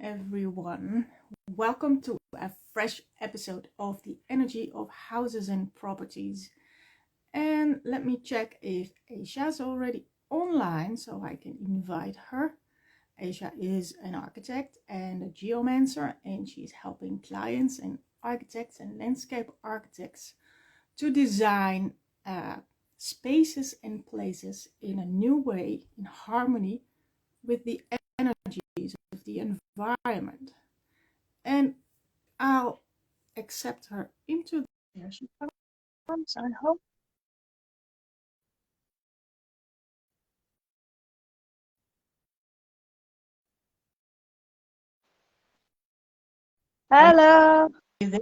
everyone. Welcome to a fresh episode of the energy of houses and properties. And let me check if Aisha is already online so I can invite her. Aisha is an architect and a geomancer, and she's helping clients and architects and landscape architects to design spaces and places in a new way, in harmony with the energies of the environment. And I'll accept her into there. She comes, I hope. Hello. You there?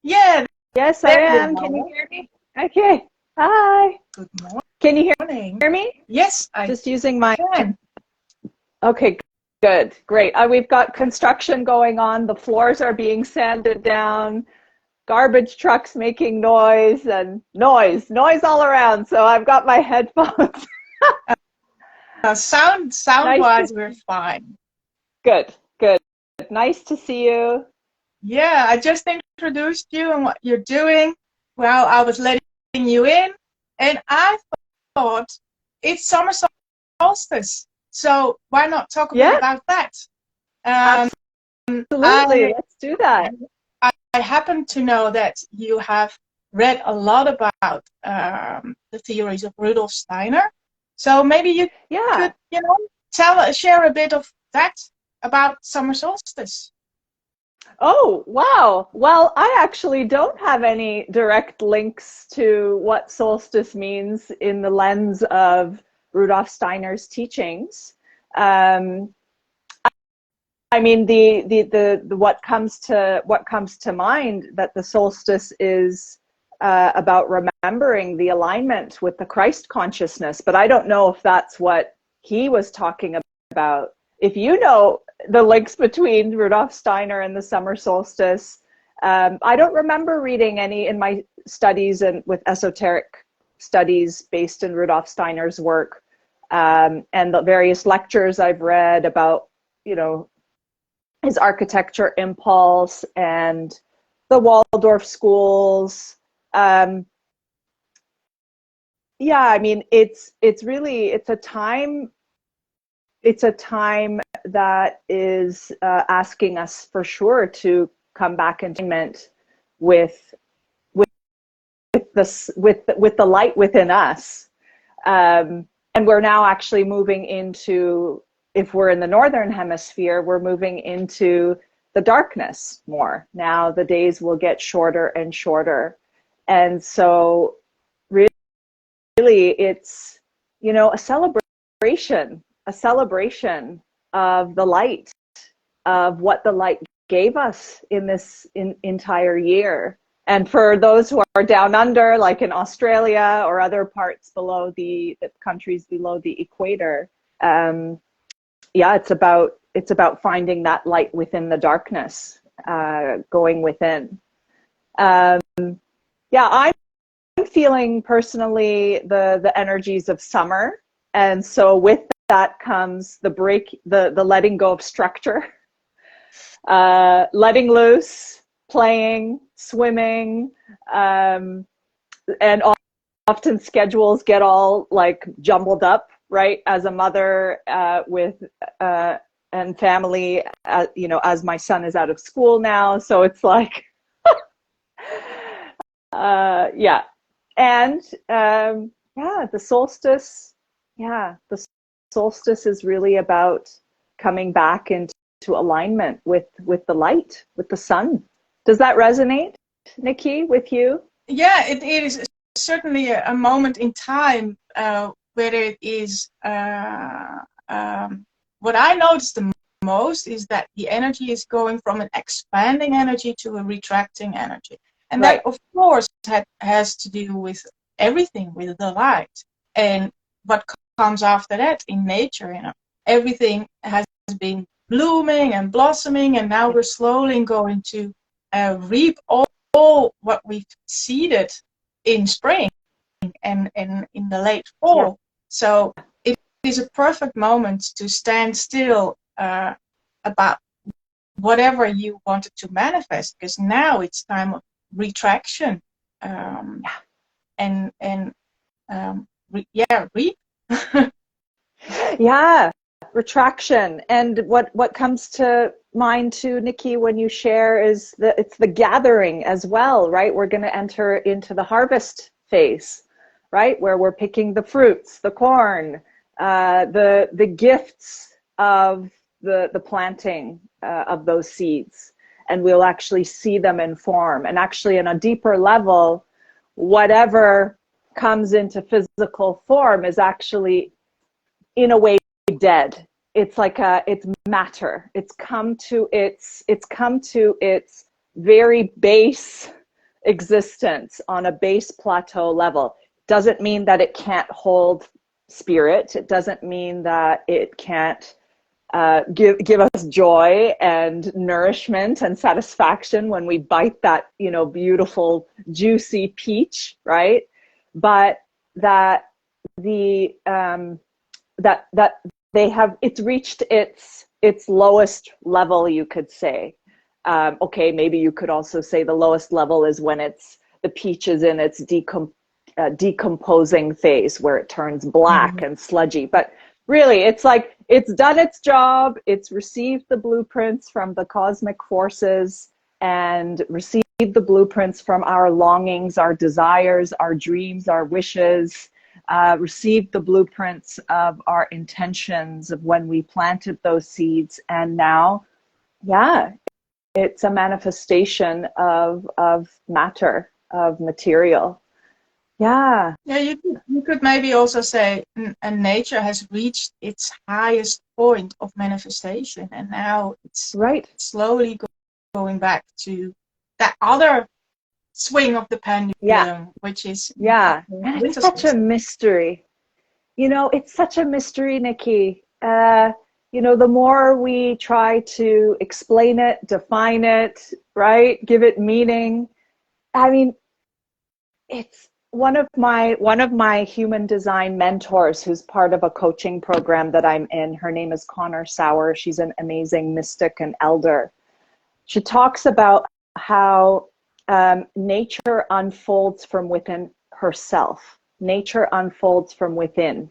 Yeah, Yes, I there you am. Can you are. hear me? Okay. Hi. Good Can you morning. hear me? Yes, I Just using my. can. Okay, good. Great. We've got construction going on. The floors are being sanded down. Garbage trucks making noise and noise all around. So I've got my headphones. Sound Nice wise, to we're fine. Good. Nice to see you. Yeah, I just introduced you and what you're doing. Well, I was letting you in, and I thought it's summer solstice. So why not talk a bit Yeah, about that? absolutely. I Let's do that. I happen to know that you have read a lot about the theories of Rudolf Steiner. So maybe you Yeah. could, share a bit of that about summer solstice. Oh, wow. Well, I actually don't have any direct links to what solstice means in the lens of Rudolf Steiner's teachings. Um, I mean, the what comes to mind that the solstice is about remembering the alignment with the Christ consciousness, but I don't know if that's what he was talking about. If you know the links between Rudolf Steiner and the summer solstice, I don't remember reading any in my studies and with esoteric studies based in Rudolf Steiner's work, and the various lectures I've read about, his architecture impulse and the Waldorf schools. Yeah, I mean, it's a time that is asking us for sure to come back into alignment with the light within us, and we're now actually moving into, if we're in the northern hemisphere, we're moving into the darkness more. Now the days will get shorter and shorter, and so really it's a celebration of the light, of what the light gave us in this entire year. And for those who are down under, like in Australia or other parts below the countries below the equator, it's about finding that light within the darkness, going within. I'm feeling personally the energies of summer, and so with that comes the letting go of structure, letting loose, playing, swimming, and often schedules get all like jumbled up, right? As a mother with and family, as my son is out of school now, so it's like, and the solstice. Yeah, the solstice is really about coming back into alignment with the light, with the sun. Does that resonate, Nicky, with you? Yeah, it is certainly a moment in time where it is. What I noticed the most is that the energy is going from an expanding energy to a retracting energy. And Right. that, of course, has to do with everything, with the light. And what comes after that in nature, everything has been blooming and blossoming, and now we're slowly going to reap all what we've seeded in spring and in the late fall. Yeah. So it is a perfect moment to stand still about whatever you wanted to manifest, because now it's time of retraction, and reap. Yeah, retraction. And what comes to mind too, Nikki, when you share is it's the gathering as well, right? We're going to enter into the harvest phase, right? Where we're picking the fruits, the corn, the gifts of the planting of those seeds. And we'll actually see them in form. And actually, on a deeper level, whatever comes into physical form is actually in a way dead. It's like it's matter. It's come to its very base existence on a base plateau level. Doesn't mean that it can't hold spirit. It doesn't mean that it can't give us joy and nourishment and satisfaction when we bite that, you know, beautiful juicy peach, right? But that the that they have, it's reached its lowest level, you could say. Okay, maybe you could also say the lowest level is when the peach is in its decomposing phase, where it turns black and sludgy. But really, it's like it's done its job. It's received the blueprints from the cosmic forces and received the blueprints from our longings, our desires, our dreams, our wishes. Received the blueprints of our intentions of when we planted those seeds, and now, yeah, it's a manifestation of matter, of material. Yeah. Yeah, you could maybe also say, and nature has reached its highest point of manifestation, and now it's Right. slowly going back to that other swing of the pendulum, which is And it's such a mystery. You know, it's such a mystery, Nikki. You know, the more we try to explain it, define it, right, give it meaning. I mean, it's one of my human design mentors, who's part of a coaching program that I'm in. Her name is Connor Sauer. She's an amazing mystic and elder. She talks about how nature unfolds from within herself. Nature unfolds from within,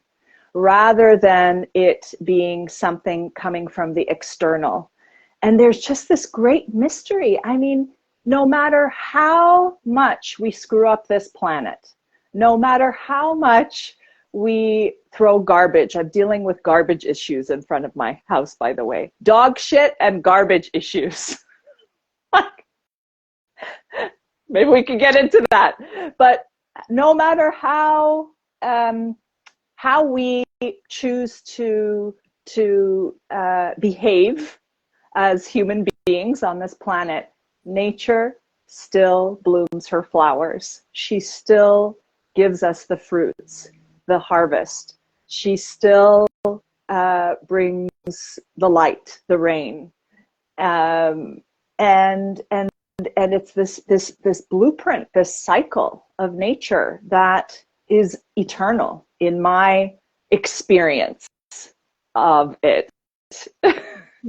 rather than it being something coming from the external. And there's just this great mystery. I mean, no matter how much we screw up this planet, no matter how much we throw garbage. I'm dealing with garbage issues in front of my house, by the way. Dog shit and garbage issues. Maybe we can get into that. But no matter how we choose to behave as human beings on this planet, nature still blooms her flowers. She still gives us the fruits, the harvest. She still brings the light, the rain, and it's this blueprint, this cycle of nature that is eternal in my experience of it.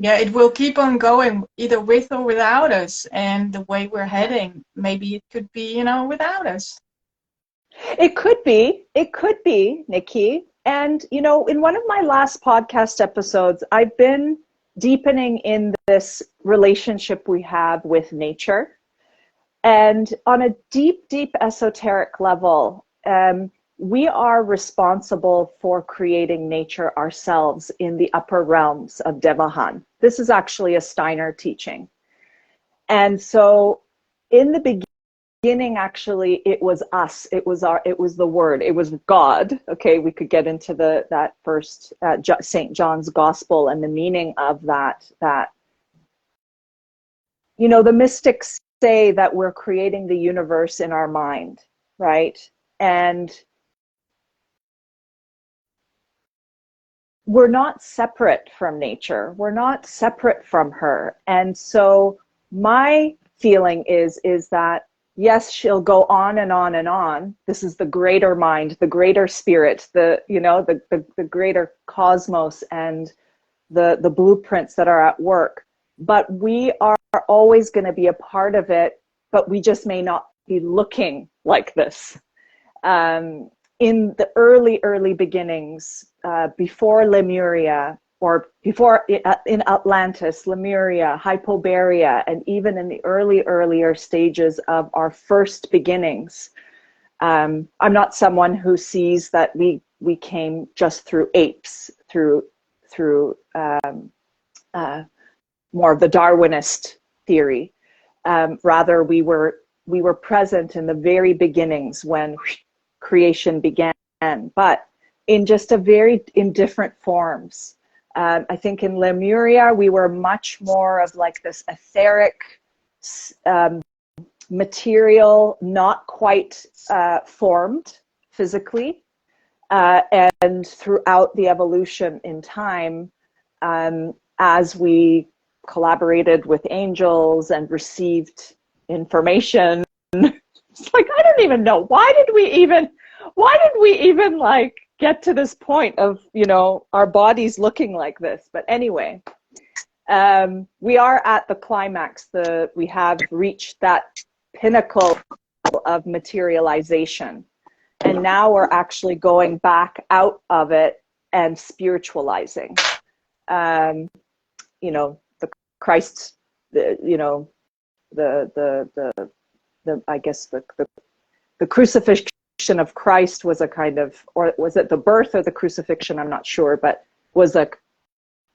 Yeah, it will keep on going, either with or without us. And the way we're heading, maybe it could be, you know, without us. It could be, Nikki. And, you know, in one of my last podcast episodes, I've been deepening in this relationship we have with nature. And on a deep, deep esoteric level, we are responsible for creating nature ourselves in the upper realms of Devahan. This is actually a Steiner teaching. And so in the beginning, actually, it was us. It was the word. It was God. Okay, we could get into that first St. John's Gospel and the meaning of that. You know, the mystics say that we're creating the universe in our mind, right? And we're not separate from nature. We're not separate from her. And so my feeling is that, yes, she'll go on and on and on. This is the greater mind, the greater spirit, the greater cosmos and the blueprints that are at work. but we are always going to be a part of it, but we just may not be looking like this. In the early beginnings, before Lemuria, or before in Atlantis, Lemuria, Hypoborea, and even in the earlier stages of our first beginnings, I'm not someone who sees that we came just through apes, through more of the Darwinist theory. Rather, we were present in the very beginnings when creation began, but in just in different forms. I think in Lemuria, we were much more of like this etheric material, not quite formed physically. And throughout the evolution in time, as we collaborated with angels and received information, it's like, I don't even know, why did we even like get to this point of, you know, our bodies looking like this? But anyway, we are at the climax. We have reached that pinnacle of materialization, and now we're actually going back out of it and spiritualizing. You know, the Christ, you know, I guess the crucifixion of Christ was a kind of, or was it the birth or the crucifixion? I'm not sure, but was a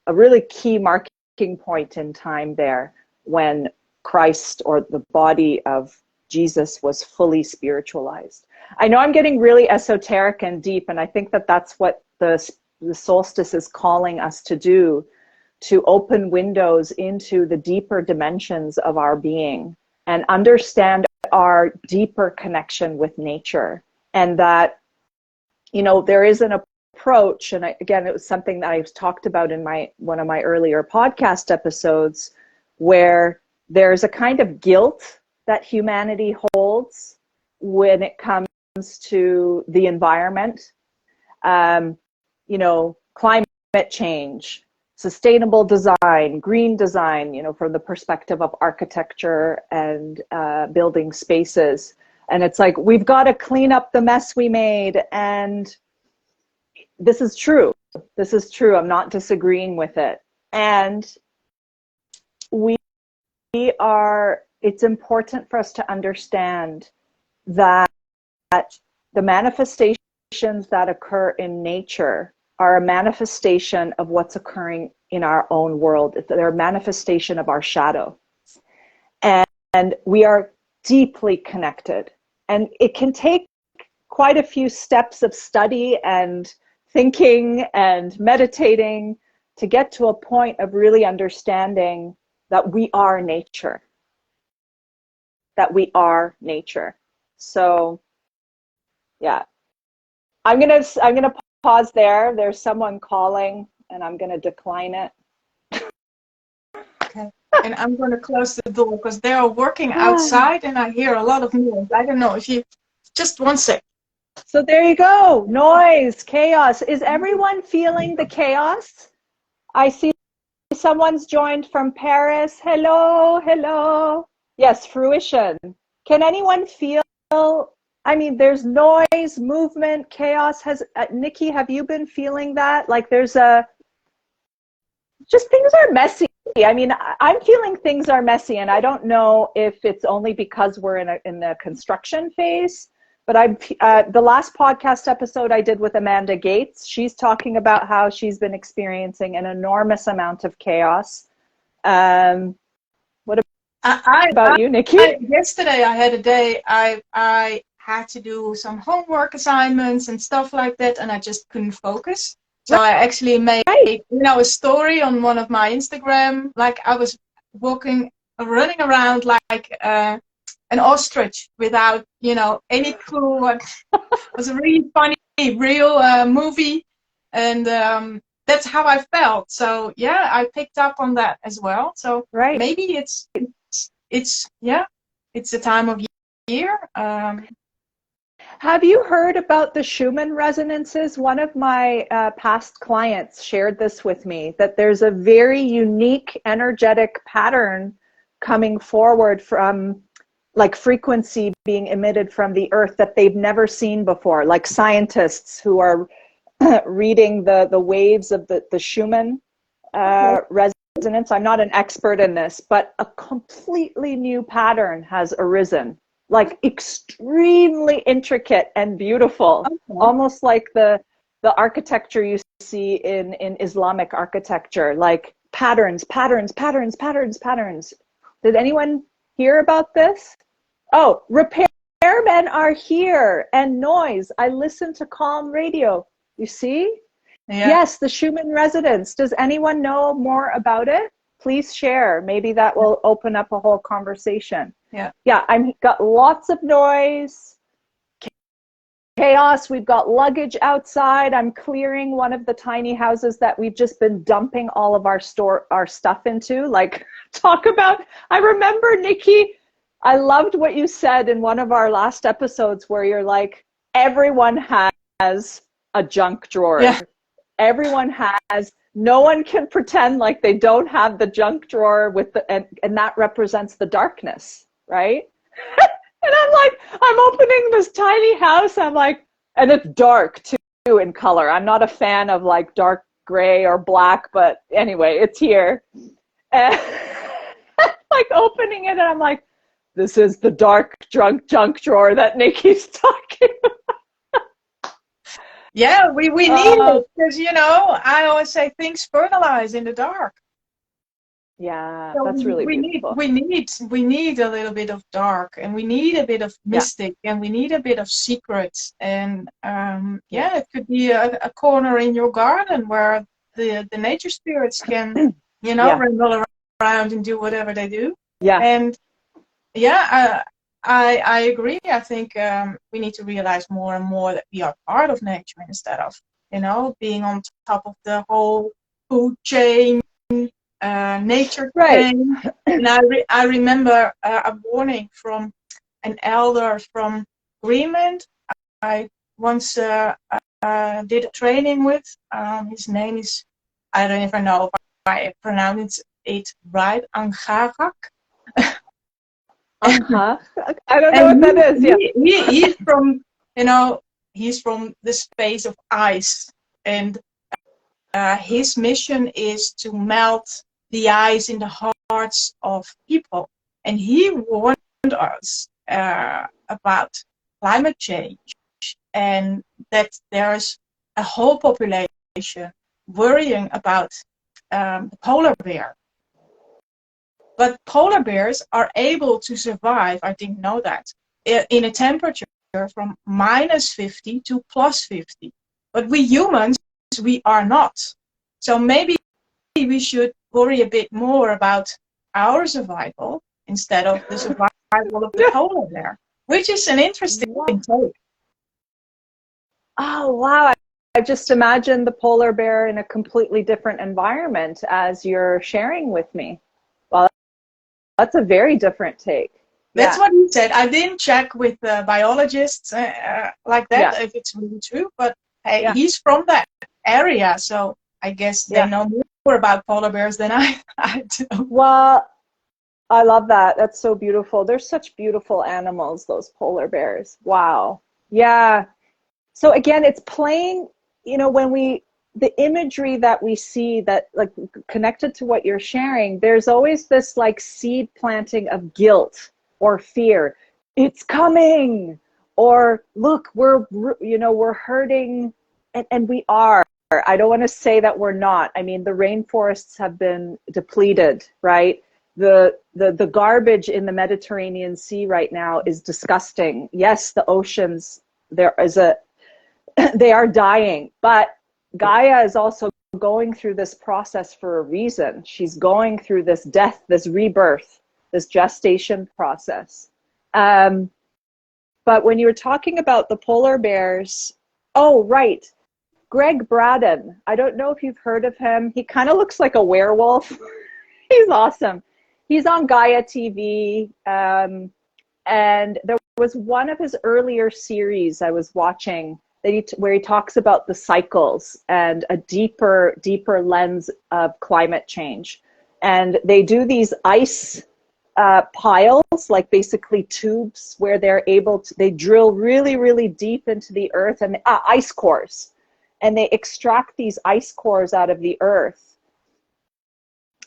really key marking point in time there when Christ, or the body of Jesus, was fully spiritualized. I know I'm getting really esoteric and deep, and I think that that's what the solstice is calling us to do, to open windows into the deeper dimensions of our being and understand our deeper connection with nature. And that, you know, there is an approach, and again, it was something that I've talked about in one of my earlier podcast episodes, where there's a kind of guilt that humanity holds when it comes to the environment. You know, climate change, sustainable design, green design, you know, from the perspective of architecture and building spaces. And it's like, we've got to clean up the mess we made. And this is true. This is true. I'm not disagreeing with it. And it's important for us to understand that the manifestations that occur in nature are a manifestation of what's occurring in our own world. They're a manifestation of our shadow. And we are deeply connected. And it can take quite a few steps of study and thinking and meditating to get to a point of really understanding that we are nature. That we are nature. So, yeah. I'm gonna pause there. There's someone calling, and I'm gonna decline it. Okay. And I'm going to close the door because they are working outside, and I hear a lot of noise. I don't know if you, just one sec. So there you go. Noise, chaos. Is everyone feeling the chaos? I see someone's joined from Paris. Hello, hello. Yes, fruition. Can anyone feel, I mean, there's noise, movement, chaos. Nikki, have you been feeling that? Like there's just things are messy. I mean, I'm feeling things are messy, and I don't know if it's only because we're in the construction phase, but the last podcast episode I did with Amanda Gates, she's talking about how she's been experiencing an enormous amount of chaos. What about you, Nikki? Yesterday I had a day, I had to do some homework assignments and stuff like that, and I just couldn't focus. So I actually made, a story on one of my Instagram, like I was running around like an ostrich without, any clue. It was a really funny, real movie, and that's how I felt. So yeah, I picked up on that as well. So maybe it's the time of year. Have you heard about the Schumann resonances? One of my past clients shared this with me, that there's a very unique energetic pattern coming forward from like frequency being emitted from the earth that they've never seen before, like scientists who are reading the waves of the Schumann resonance. I'm not an expert in this, but a completely new pattern has arisen, like extremely intricate and beautiful, almost like the architecture you see in Islamic architecture, like patterns. Did anyone hear about this? Oh, repairmen are here, and noise. I listen to calm radio. You see? Yeah. Yes, the Schumann resonance. Does anyone know more about it? Please share. Maybe that will open up a whole conversation. Yeah, I've got lots of noise, chaos. We've got luggage outside. I'm clearing one of the tiny houses that we've just been dumping all of our stuff into. Like, talk about, I remember, Nicky, I loved what you said in one of our last episodes where you're like, everyone has a junk drawer. Yeah. Everyone has, no one can pretend like they don't have the junk drawer with the, and that represents the darkness, right? And I'm like, I'm opening this tiny house. I'm like, and it's dark too in color. I'm not a fan of like dark gray or black, but anyway, it's here. And like opening it, and I'm like, this is the dark junk drawer that Nicky's talking about. Yeah, we need it, because, you know, I always say things fertilize in the dark. Yeah, so that's really beautiful. We need a little bit of dark, and we need a bit of mystic, and we need a bit of secrets. And it could be a corner in your garden where the nature spirits can, you know, ramble around and do whatever they do. Yeah. And I agree. I think we need to realize more and more that we are part of nature instead of, you know, being on top of the whole food chain, nature chain. And I remember a warning from an elder from Greenland. I once did a training with. His name is, I don't even know if I pronounce it right, Angagak. I don't know what that is. He's from, you know, he's from the space of ice, and his mission is to melt the ice in the hearts of people. And he warned us about climate change, and that there's a whole population worrying about the polar bear. But polar bears are able to survive, I didn't know that, in a temperature from -50 to +50. But we humans, we are not. So maybe we should worry a bit more about our survival instead of the survival of the polar bear, which is an interesting take. Oh, wow. I just imagined the polar bear in a completely different environment as you're sharing with me. Well, that's a very different take. That's what he said. I didn't check with biologists like that if it's really true, but hey, he's from that area, so I guess they know more about polar bears than I do. Well, I love that. That's so beautiful. They're such beautiful animals, those polar bears. Wow. Yeah. So again, it's playing, you know, when the imagery that we see that like connected to what you're sharing, there's always this like seed planting of guilt or fear. It's coming, or look, we're hurting, and we are. I don't want to say that we're not. I mean, the rainforests have been depleted, right? The garbage in the Mediterranean Sea right now is disgusting. Yes, the oceans, they are dying, but Gaia is also going through this process for a reason. She's going through this death, this rebirth, this gestation process. But when you were talking about the polar bears, oh, right. Greg Braden, I don't know if you've heard of him. He kind of looks like a werewolf. He's awesome. He's on Gaia TV. And there was one of his earlier series I was watching where he talks about the cycles and a deeper lens of climate change. And they do these ice piles, like basically tubes, where they drill really deep into the earth, and ice cores, and they extract these ice cores out of the earth,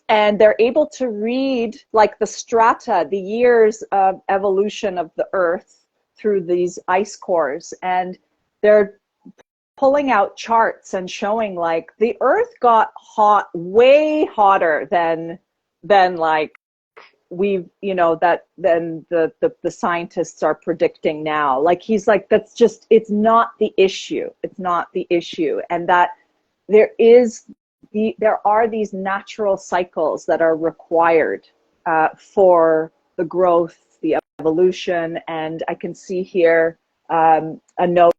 and they're able to read like the strata, the years of evolution of the earth through these ice cores. And they're pulling out charts and showing like the earth got hot, way hotter than like we've, than the scientists are predicting now. Like he's like, it's not the issue. It's not the issue. And that there are these natural cycles that are required for the growth, the evolution. And I can see here a note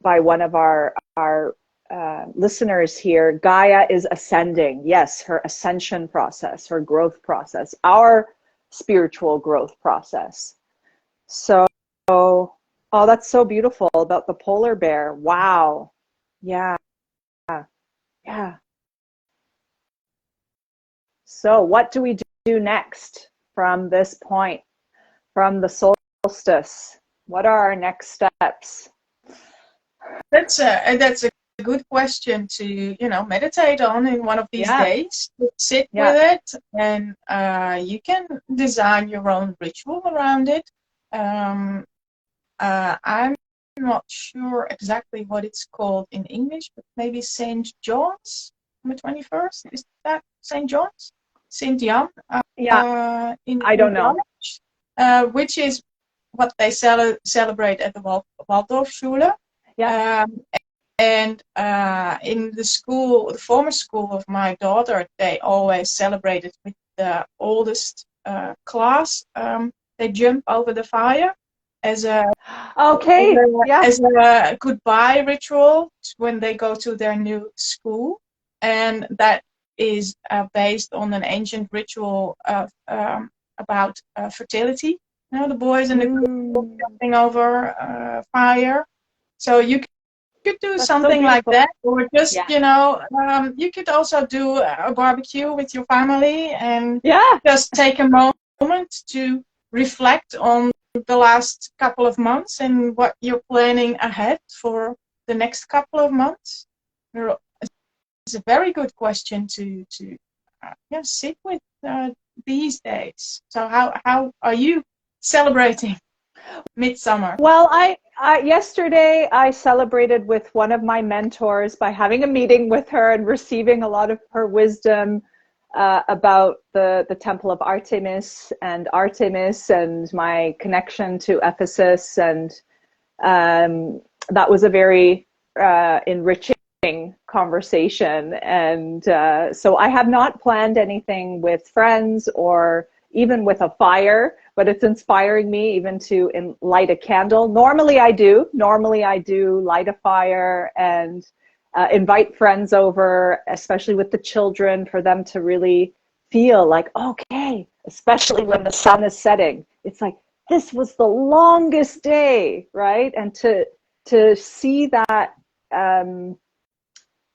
by one of our listeners here. Gaia is ascending. Yes, her ascension process, her growth process, our spiritual growth process. So, oh, that's so beautiful about the polar bear. Wow. Yeah. Yeah. So what do we do next from this point, from the solstice? What are our next steps? That's a good question to meditate on in one of these days. Sit with it, and you can design your own ritual around it. I'm not sure exactly what it's called in English, but maybe Saint John's on the 21st. Is that Saint John's? Saint Jan? I don't know. Which is what they celebrate at the Waldorfschule. Yeah. And in the school, the former school of my daughter, they always celebrated with the oldest class. They jump over the fire as a goodbye ritual when they go to their new school, and that is based on an ancient ritual about fertility. The boys and the girls jumping over fire. So you could do something like that, or just you could also do a barbecue with your family and just take a moment to reflect on the last couple of months and what you're planning ahead for the next couple of months. It's a very good question to sit with these days. So how are you celebrating midsummer? Well, yesterday I celebrated with one of my mentors by having a meeting with her and receiving a lot of her wisdom about the temple of Artemis and my connection to Ephesus. And that was a very enriching conversation. And so I have not planned anything with friends or even with a fire, but it's inspiring me even to light a candle. Normally I do light a fire and invite friends over, especially with the children, for them to really feel like, okay, especially when the sun is setting. It's like, this was the longest day, right? And to see that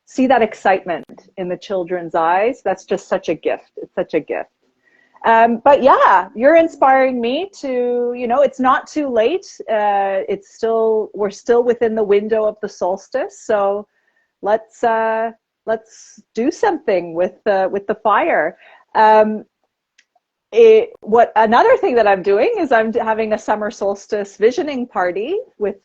excitement in the children's eyes, that's just such a gift. It's such a gift. But yeah, you're inspiring me to, it's not too late. We're still within the window of the solstice. So let's do something with the fire. Another thing that I'm doing is I'm having a summer solstice visioning party with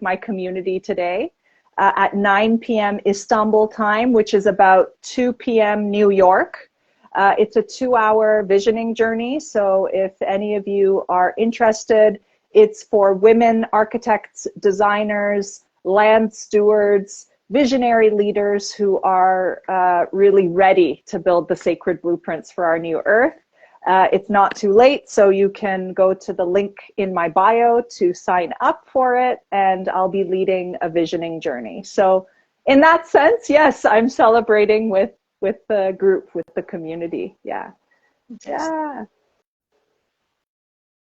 my community today at 9 p.m. Istanbul time, which is about 2 p.m. New York. It's a 2-hour visioning journey. So if any of you are interested, it's for women architects, designers, land stewards, visionary leaders who are really ready to build the sacred blueprints for our new earth. It's not too late, so you can go to the link in my bio to sign up for it, and I'll be leading a visioning journey. So in that sense, yes, I'm celebrating with the group, with the community. Yeah.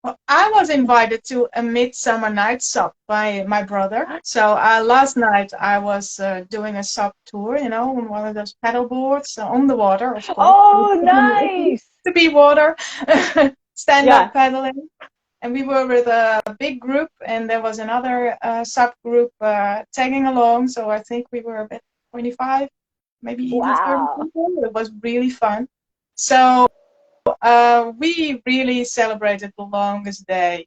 Well, I was invited to a Midsummer Night Sup by my brother. So last night I was doing a sup tour, you know, on one of those paddle boards on the water, of course. Oh, It needs nice. to be water, stand-up Yeah. paddling. And we were with a big group, and there was another subgroup tagging along. So I think we were about 25, maybe even 30 Wow. people. It was really fun. So we really celebrated the longest day.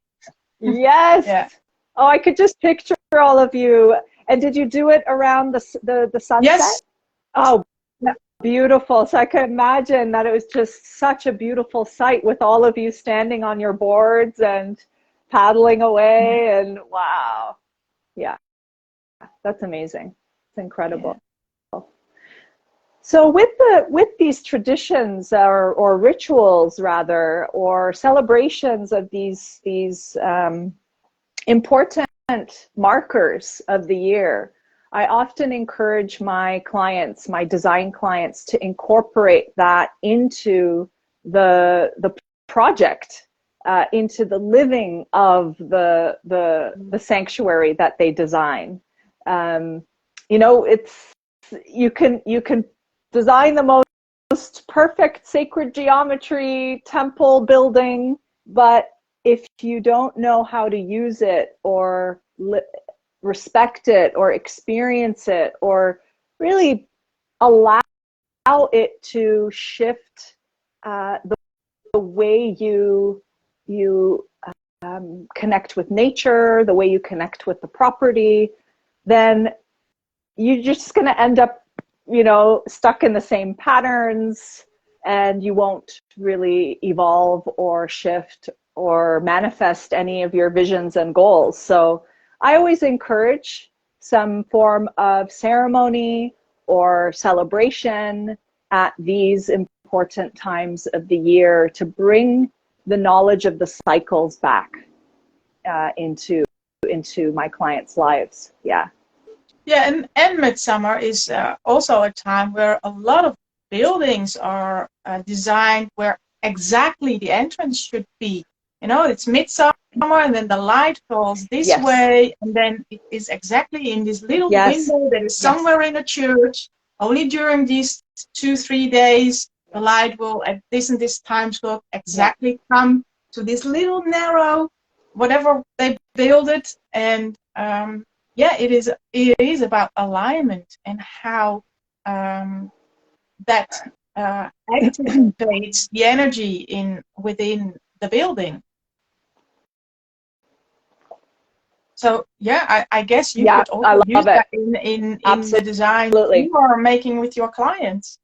Yes. Yeah. Oh, I could just picture all of you. And did you do it around the sunset? Yes. Oh, Yeah. beautiful. So I could imagine that it was just such a beautiful sight with all of you standing on your boards and paddling away. And wow. Yeah, that's amazing. It's Yeah. incredible. So with these traditions or rituals rather, or celebrations of these important markers of the year, I often encourage my clients, my design clients, to incorporate that into the project, into the living of the sanctuary that they design. Um, you know, it's you can design the most perfect sacred geometry temple building, but if you don't know how to use it or respect it or experience it or really allow it to shift the way you connect with nature, the way you connect with the property, then you're just going to end up, you know, stuck in the same patterns, and you won't really evolve or shift or manifest any of your visions and goals. So I always encourage some form of ceremony or celebration at these important times of the year to bring the knowledge of the cycles back into my clients' lives. Yeah. Yeah, and midsummer is also a time where a lot of buildings are designed where exactly the entrance should be. You know, it's midsummer, and then the light falls this Yes. way, and then it is exactly in this little Yes. window that is Yes. somewhere in a church. Only during these 2, 3 days, the light will, at this and this time slot, Yeah. exactly come to this little narrow, whatever they build it, and yeah, it is about alignment and how that activates the energy in within the building. So yeah, I guess you Yeah, could also I use love it. that in the design Absolutely. you are making with your clients.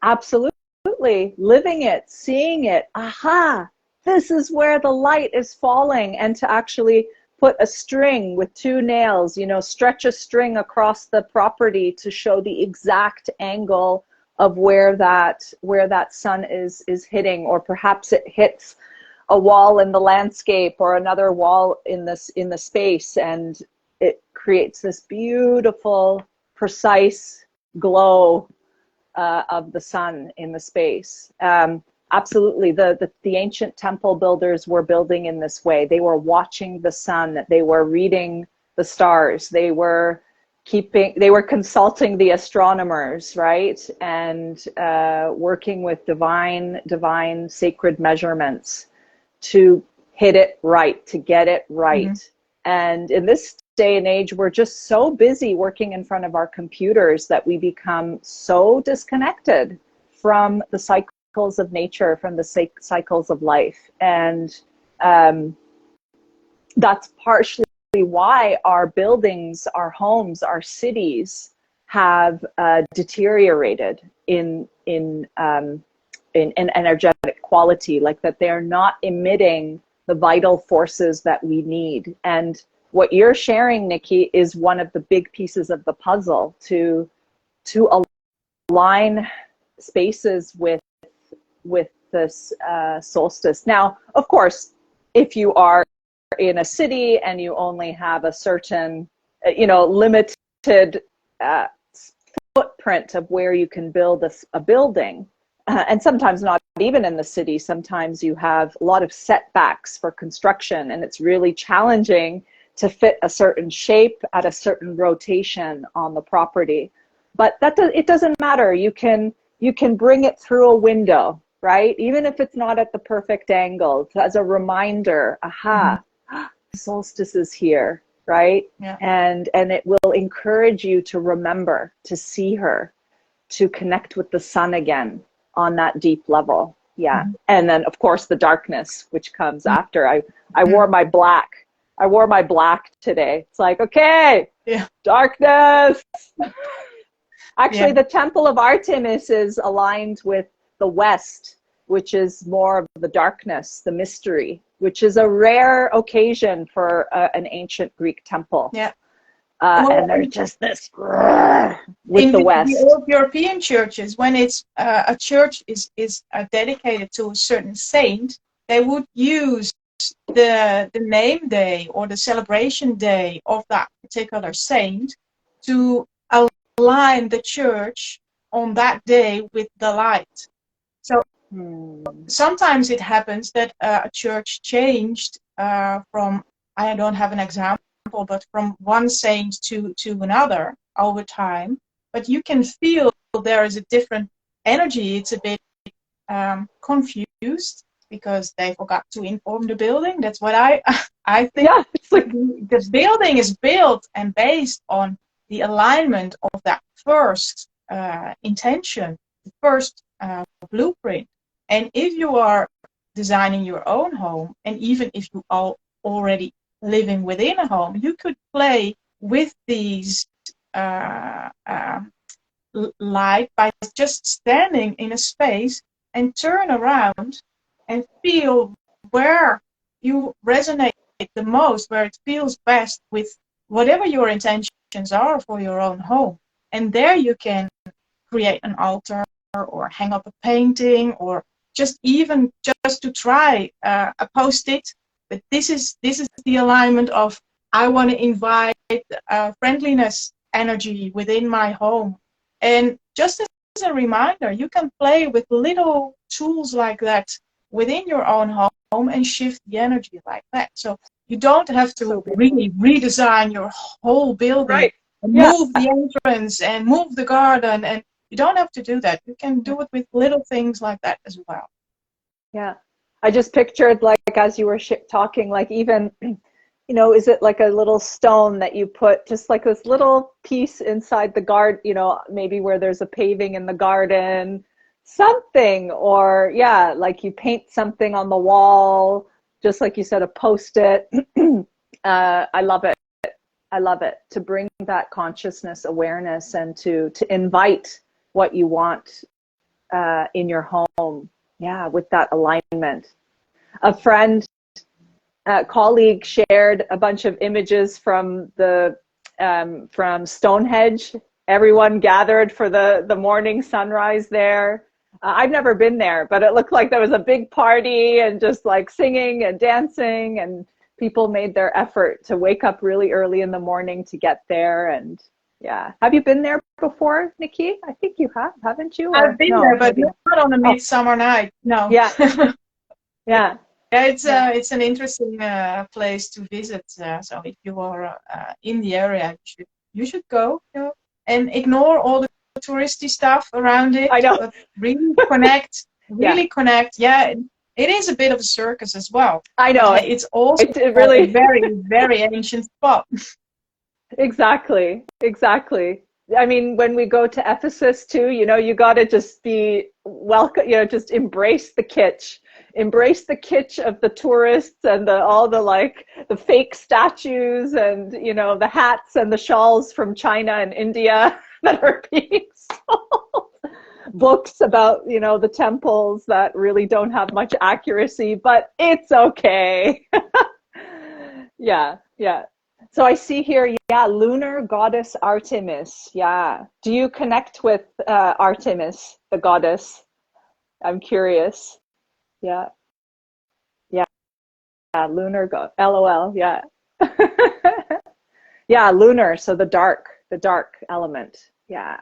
Absolutely. Living it, seeing it. Aha, this is where the light is falling. And to actually put a string with 2 nails, you know, stretch a string across the property to show the exact angle of where that sun is hitting, or perhaps it hits a wall in the landscape or another wall in the space, and it creates this beautiful, precise glow of the sun in the space. Absolutely, the ancient temple builders were building in this way. They were watching the sun. They were reading the stars. They were consulting the astronomers, right, and working with divine sacred measurements to hit it right, to get it right. Mm-hmm. And in this day and age, we're just so busy working in front of our computers that we become so disconnected from the cycles of nature, from the cycles of life. And that's partially why our buildings, our homes, our cities have deteriorated in energetic quality, like that they're not emitting the vital forces that we need. And what you're sharing, Nikki, is one of the big pieces of the puzzle to align spaces with this solstice. Now, of course, if you are in a city and you only have a certain, limited uh, footprint of where you can build a building, and sometimes not even in the city. Sometimes you have a lot of setbacks for construction, and it's really challenging to fit a certain shape at a certain rotation on the property. But it doesn't matter. You can bring it through a window, right? Even if it's not at the perfect angle, as a reminder, aha, solstice is here, right? Yeah. And it will encourage you to remember, to see her, to connect with the sun again on that deep level. Yeah. And then of course the darkness, which comes after. I wore my black. I wore my black today. It's like, okay, darkness. Actually, the Temple of Artemis is aligned with the West, which is more of the darkness, the mystery, which is a rare occasion for an ancient Greek temple. Yeah. And there's just this with the West. In the European churches, when it's a church is dedicated to a certain saint, they would use the name day or the celebration day of that particular saint to align the church on that day with the light. So sometimes it happens that a church changed from, I don't have an example, but from one saint to another over time. But you can feel there is a different energy. It's a bit confused because they forgot to inform the building. That's what I think. Yeah, it's like the building is built and based on the alignment of that first intention, the first blueprint. And if you are designing your own home, and even if you are already living within a home, you could play with these light by just standing in a space and turn around and feel where you resonate the most, where it feels best with whatever your intentions are for your own home. And there you can create an altar or hang up a painting, or just to try a post-it. But this is the alignment of, I want to invite friendliness energy within my home. And just as a reminder, you can play with little tools like that within your own home and shift the energy like that. So you don't have to really redesign your whole building, right. and move the entrance and move the garden, and you don't have to do that. You can do it with little things like that as well. Yeah. I just pictured, like, as you were talking, like, even, you know, is it like a little stone that you put just like this little piece inside the garden, you know, maybe where there's a paving in the garden, something, or like you paint something on the wall, just like you said, a post-it. I love it. I love it, to bring that consciousness awareness and to invite what you want in your home. Yeah, with that alignment. A friend, colleague shared a bunch of images from from Stonehenge. Everyone gathered for the morning sunrise there. I've never been there, but it looked like there was a big party and just like singing and dancing, and people made their effort to wake up really early in the morning to get there. And yeah, have you been there before, Nikki? I think you have, haven't you? I've been there, but not on a midsummer night. No. Yeah. Yeah. Yeah, it's an interesting place to visit. So if you are in the area, you should go, you know, and ignore all the touristy stuff around it. I know. But really connect. Connect. Yeah, it is a bit of a circus as well. I know. It's also really a very, very ancient spot. Exactly. I mean, when we go to Ephesus too, you know, you got to just be welcome, you know, just embrace the kitsch of the tourists and all the the fake statues and, you know, the hats and the shawls from China and India that are being sold. Books about, you know, the temples that really don't have much accuracy, but it's okay. Yeah. So I see here, lunar goddess Artemis. Yeah. Do you connect with Artemis, the goddess? I'm curious. Yeah. Lunar LOL. Yeah. Yeah, lunar. So the dark element. Yeah.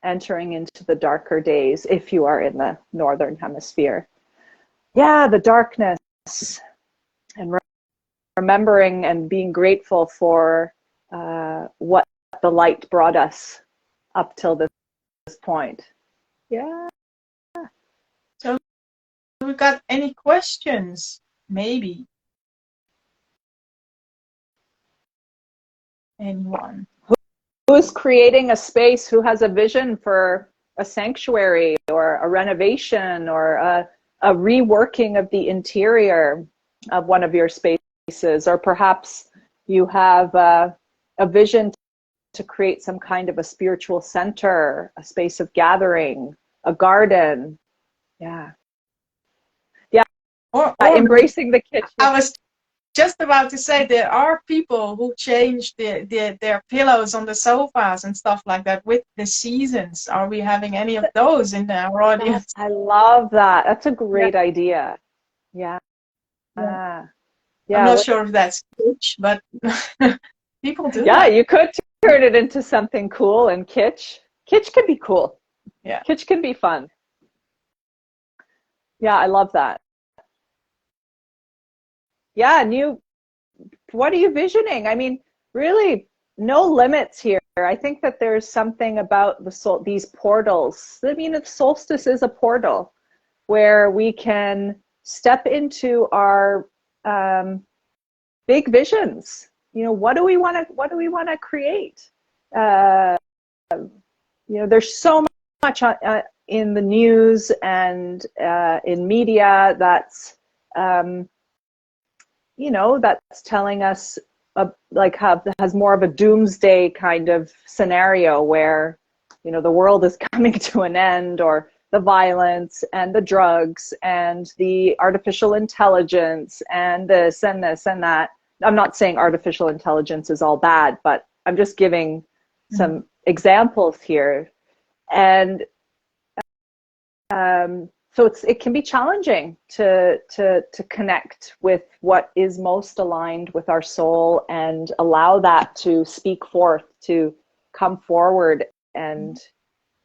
entering into the darker days if you are in the northern hemisphere. Yeah, the darkness, and remembering and being grateful for what the light brought us up till this point. Yeah. So we got any questions? Maybe. Anyone? Who's creating a space, who has a vision for a sanctuary or a renovation or a reworking of the interior of one of your spaces, or perhaps you have a vision to create some kind of a spiritual center, a space of gathering, a garden. Yeah. Yeah. Or embracing the kitchen. I was just about to say, there are people who change their pillows on the sofas and stuff like that with the seasons. Are we having any of those in our audience? I love that. That's a great idea. Yeah. Yeah. Yeah. I'm not sure if that's kitsch, but people do. Yeah, you could turn it into something cool and kitsch. Kitsch can be cool. Yeah. Kitsch can be fun. Yeah, I love that. Yeah, what are you visioning? I mean, really, no limits here. I think that there's something about these portals. I mean, the solstice is a portal where we can step into our big visions. You know, what do we want to create? You know, there's so much in the news and in media that's you know, that's telling us has more of a doomsday kind of scenario where, you know, the world is coming to an end, or the violence and the drugs and the artificial intelligence and this and this and that. I'm not saying artificial intelligence is all bad, but I'm just giving some examples here. And so it can be challenging to connect with what is most aligned with our soul and allow that to speak forth, to come forward and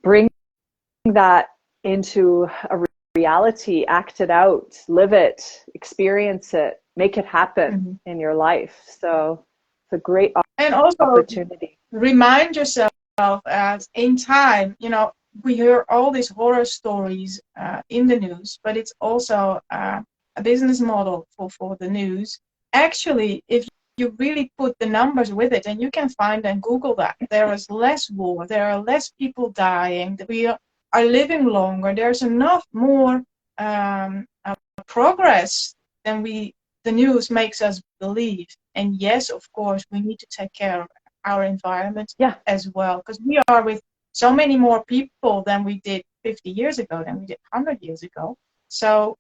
bring that into a reality, act it out, live it, experience it, make it happen in your life. So it's a great opportunity. Remind yourself as in time, you know, we hear all these horror stories in the news, but it's also a business model for the news. Actually, if you really put the numbers with it, and you can find and Google that, there is less war, there are less people dying, we are living longer, there's enough more progress than the news makes us believe. And yes, of course, we need to take care of our environment as well, because we are with so many more people than we did 50 years ago, than we did 100 years ago. So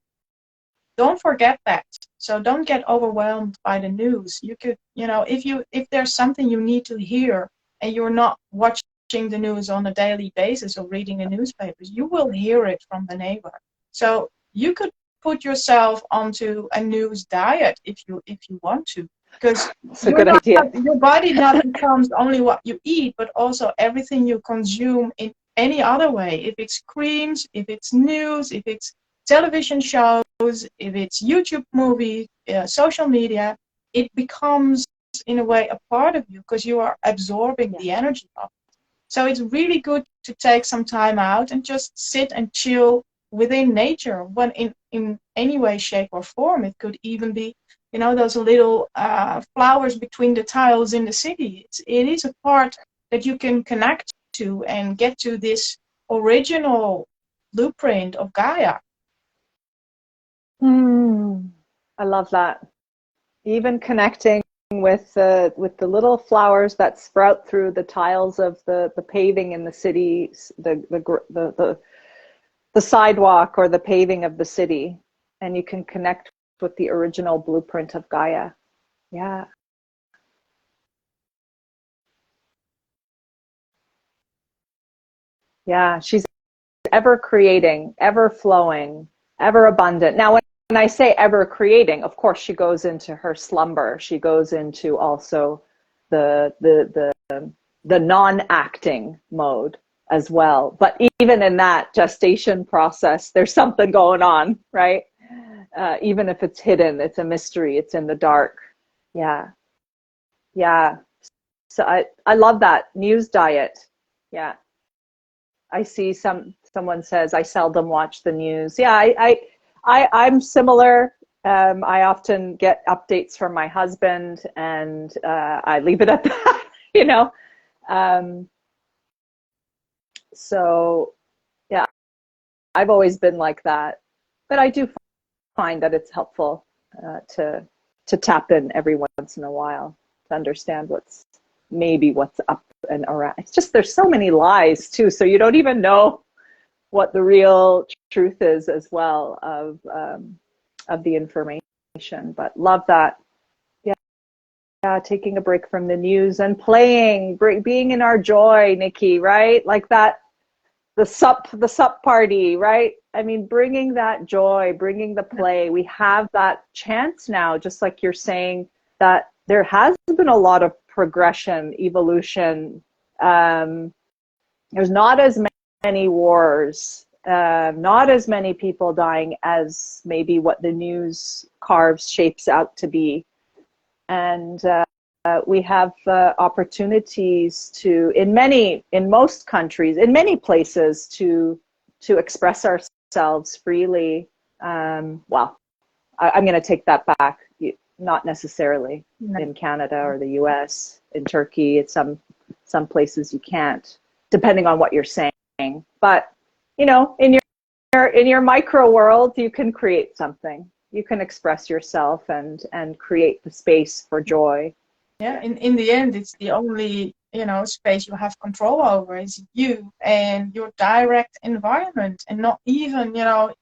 don't forget that. So don't get overwhelmed by the news. You could, you know, if there's something you need to hear and you're not watching the news on a daily basis or reading the newspapers, you will hear it from the neighbor. So you could put yourself onto a news diet if you want to. Because your body not becomes only what you eat, but also everything you consume in any other way. If it's creams, if it's news, if it's television shows, if it's YouTube movies, social media, it becomes in a way a part of you because you are absorbing the energy of it. So it's really good to take some time out and just sit and chill within nature, when in any way, shape, or form. It could even be, you know, those little flowers between the tiles in the city. It is a part that you can connect to and get to this original blueprint of Gaia. I love that. Even connecting with the little flowers that sprout through the tiles of the paving in the city, the sidewalk or the paving of the city, and you can connect with the original blueprint of Gaia. Yeah. Yeah, she's ever creating, ever flowing, ever abundant. Now, when I say ever creating, of course, she goes into her slumber. She goes into also the non-acting mode. as well. But even in that gestation process, there's something going on, right? Even if it's hidden, it's a mystery, it's in the dark. Yeah. Yeah. So I love that news diet. Yeah. I see someone says I seldom watch the news. Yeah, I'm similar. I often get updates from my husband, and I leave it at that, you know. So yeah, I've always been like that, but I do find that it's helpful to tap in every once in a while to understand what's up and around. It's just there's so many lies too, so you don't even know what the real truth is as well of the information. But love that. Yeah, taking a break from the news and playing, being in our joy, Nikki, right? Like that, the sup party, right? I mean, bringing that joy, bringing the play. We have that chance now, just like you're saying, that there has been a lot of progression, evolution. There's not as many wars, not as many people dying as maybe what the news shapes out to be. And we have opportunities to, in most countries, in many places, to express ourselves freely. Well, I'm going to take that back. Not necessarily in Canada or the U.S. In Turkey, it's some places you can't, depending on what you're saying. But in your micro world, you can create something. You can express yourself and create the space for joy. Yeah, in the end, it's the only space you have control over is you and your direct environment, and not even your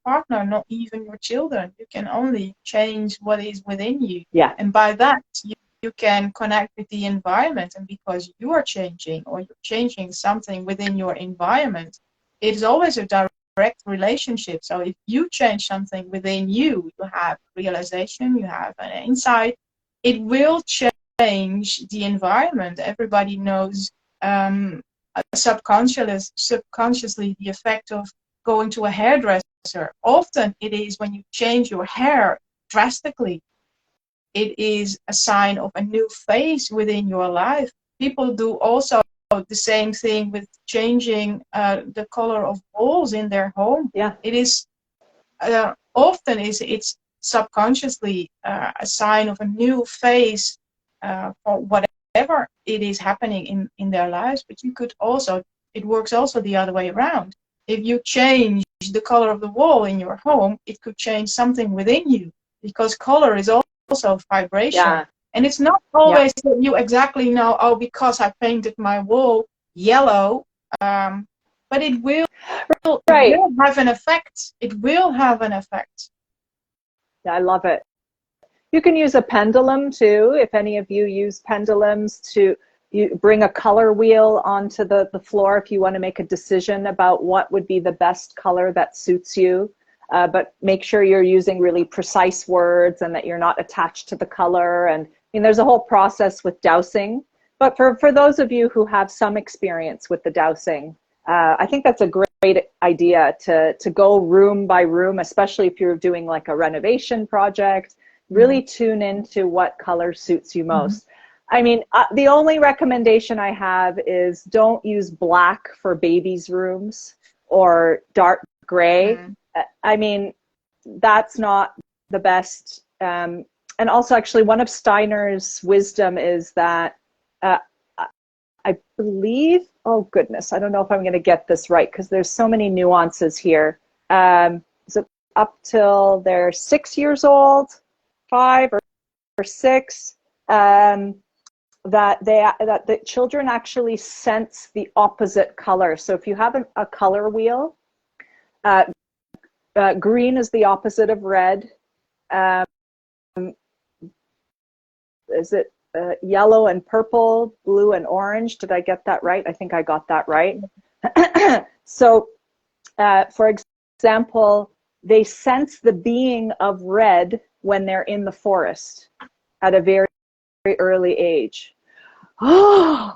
partner, not even your children. You can only change what is within you. Yeah. And by that you can connect with the environment, and because you are changing or you're changing something within your environment, it is always a direct relationship. So if you change something within you, you have realization, you have an insight, it will change the environment. Everybody knows subconsciously the effect of going to a hairdresser. Often it is when you change your hair drastically, it is a sign of a new phase within your life. People do also the same thing with changing the color of walls in their home. Yeah. It is often it's subconsciously a sign of a new phase for whatever it is happening in their lives. But it works also the other way around. If you change the color of the wall in your home, it could change something within you, because color is also vibration. Yeah. And it's not always that you exactly know, oh, because I painted my wall yellow, but it will have an effect. It will have an effect. Yeah, I love it. You can use a pendulum too. If any of you use pendulums, you bring a color wheel onto the floor if you want to make a decision about what would be the best color that suits you. But make sure you're using really precise words and that you're not attached to the color. And there's a whole process with dowsing. But for those of you who have some experience with the dowsing, I think that's a great idea to go room by room, especially if you're doing like a renovation project. Really tune into what color suits you most. I mean, the only recommendation I have is don't use black for babies' rooms or dark gray. I mean, that's not the best. And also, actually, one of Steiner's wisdom is that I believe, oh goodness, I don't know if I'm going to get this right because there's so many nuances here. Is it up till they're 6 years old, 5 or 6, that the children actually sense the opposite color. So if you have a color wheel, green is the opposite of red. Is it yellow and purple, blue and orange? Did I get that right? I think I got that right. So, for example, they sense the being of red when they're in the forest at a very, very early age. Oh,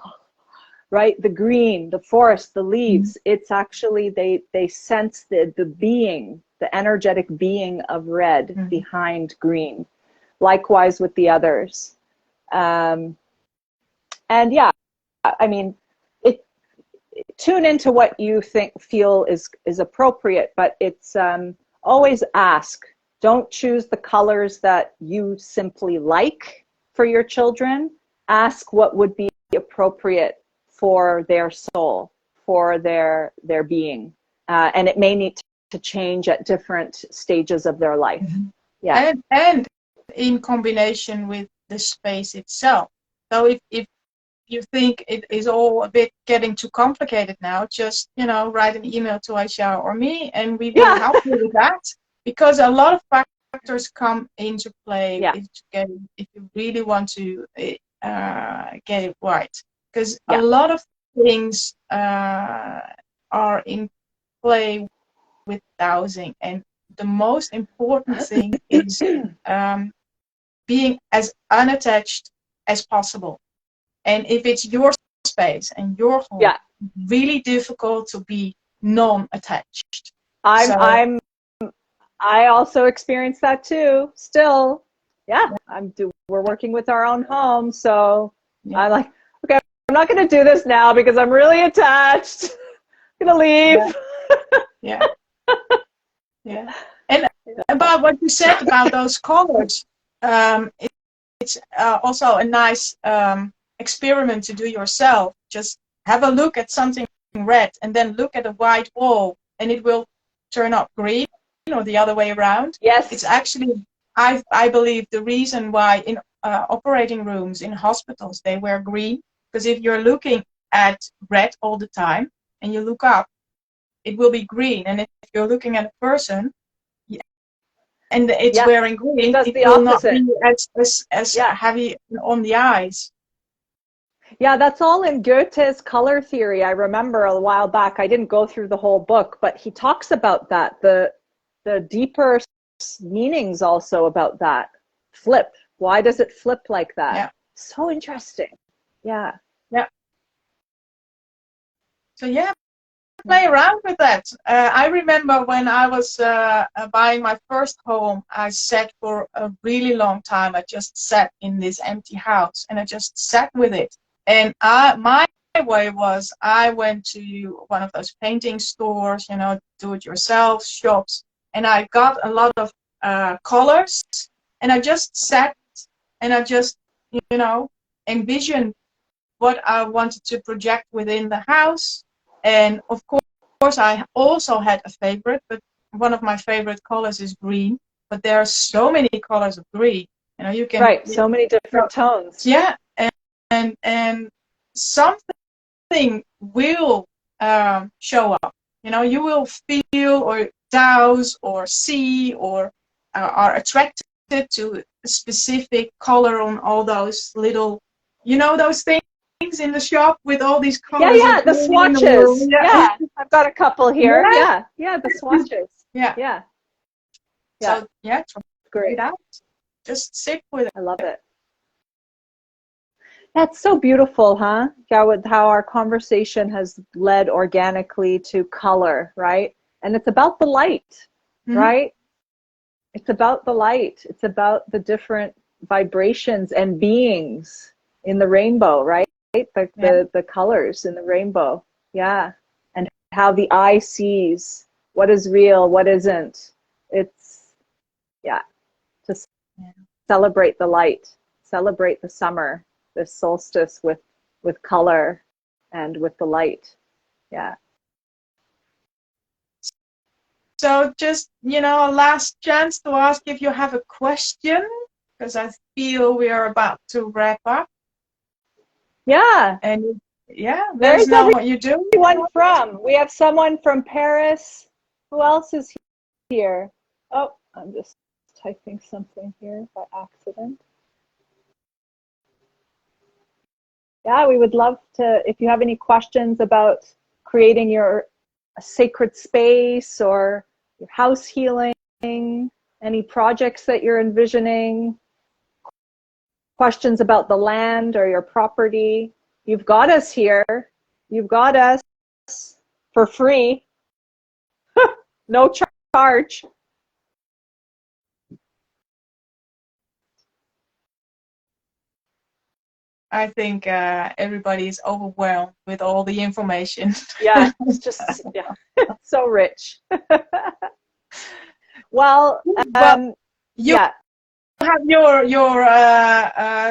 right? The green, the forest, the leaves. It's actually, they sense the being, the energetic being of red behind green. Likewise with the others. And yeah, I mean, tune into what you feel is appropriate, but it's always ask. Don't choose the colors that you simply like for your children. Ask what would be appropriate for their soul, for their being, and it may need to change at different stages of their life. Yeah, and in combination with the space itself. So if you think it is all a bit getting too complicated now, just, write an email to Aisha or me, and we will help you with that. Because a lot of factors come into play if you really want to get it right. Because a lot of things are in play with dowsing, and the most important thing is being as unattached as possible. And if it's your space and your home, really difficult to be non-attached. I also experience that too. Still, we're working with our own home, so I'm like, okay, I'm not going to do this now because I'm really attached. I'm going to leave. Yeah. And about what you said about those colors, it's also a nice experiment to do yourself. Just have a look at something red and then look at a white wall, and it will turn up green, or the other way around. Yes. It's actually, I believe, the reason why in operating rooms in hospitals they wear green, because if you're looking at red all the time and you look up, it will be green. And if you're looking at a person and it's wearing green, it will not be as heavy on the eyes. Yeah, that's all in Goethe's color theory. I remember a while back, I didn't go through the whole book, but he talks about that, the deeper meanings also about that. Flip. Why does it flip like that? Yeah. So interesting. Yeah. Yeah. So play around with that. I remember when I was buying my first home, I sat for a really long time. I just sat in this empty house and I just sat with it. And my way was, I went to one of those painting stores, do-it-yourself shops, and I got a lot of colors, and I just sat and I just, envisioned what I wanted to project within the house. And of course, I also had a favorite, but one of my favorite colors is green. But there are so many colors of green. You can so many different tones. Yeah, and something will show up. You will feel or douse or see or are attracted to a specific color on all those little, those things in the shop with all these colors. Yeah, the swatches. Yeah, I've got a couple here. Yeah, the swatches. Yeah. So try it out. Just sit with it. I love it. That's so beautiful, huh? With how our conversation has led organically to color, right? And it's about the light, right? It's about the light. It's about the different vibrations and beings in the rainbow, right? The colors in the rainbow. Yeah. And how the eye sees what is real, what isn't. It's, to celebrate the light, celebrate the summer, the solstice with color and with the light. Yeah. So just, a last chance to ask if you have a question, because I feel we are about to wrap up. Yeah. And let us know what you do. From? We have someone from Paris. Who else is here? Oh, I'm just typing something here by accident. Yeah, we would love to, if you have any questions about creating your sacred space or your house healing, any projects that you're envisioning, questions about the land or your property, you've got us here. You've got us for free. No charge. I think everybody is overwhelmed with all the information. Yeah, it's just so rich. Well, you have your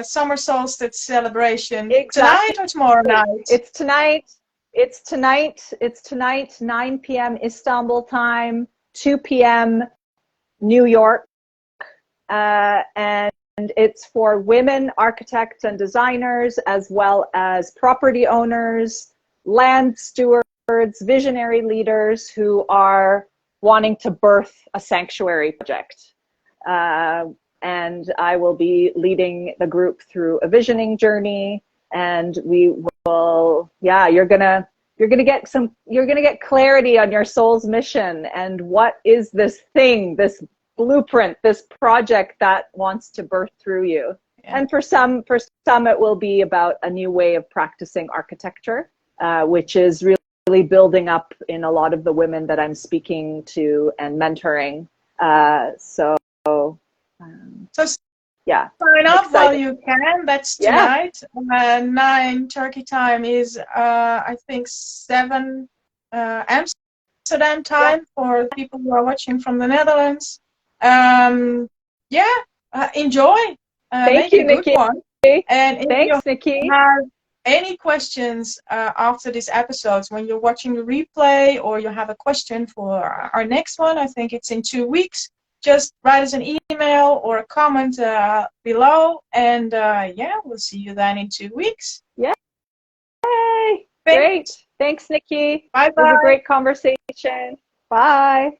summer solstice celebration tonight or tomorrow night? It's tonight. It's tonight, 9 p.m. Istanbul time, 2 p.m. New York, and it's for women architects and designers, as well as property owners, land stewards, visionary leaders who are wanting to birth a sanctuary project. And I will be leading the group through a visioning journey, and we will, you're gonna get clarity on your soul's mission and what is this thing, this blueprint, this project that wants to birth through you. Yeah. And for some it will be about a new way of practicing architecture, which is really building up in a lot of the women that I'm speaking to and mentoring. So sign up while you can. That's tonight. 9 Turkey time is I think 7 Amsterdam time for people who are watching from the Netherlands. Enjoy. Thank you, Nicky. And thanks, Nicky. Have any questions after this episode, when you're watching the replay, or you have a question for our next one, I think it's in 2 weeks, just write us an email or a comment below, and we'll see you then in 2 weeks. Yay! Great. Thanks, Nicky. Bye-bye. It was a great conversation. Bye.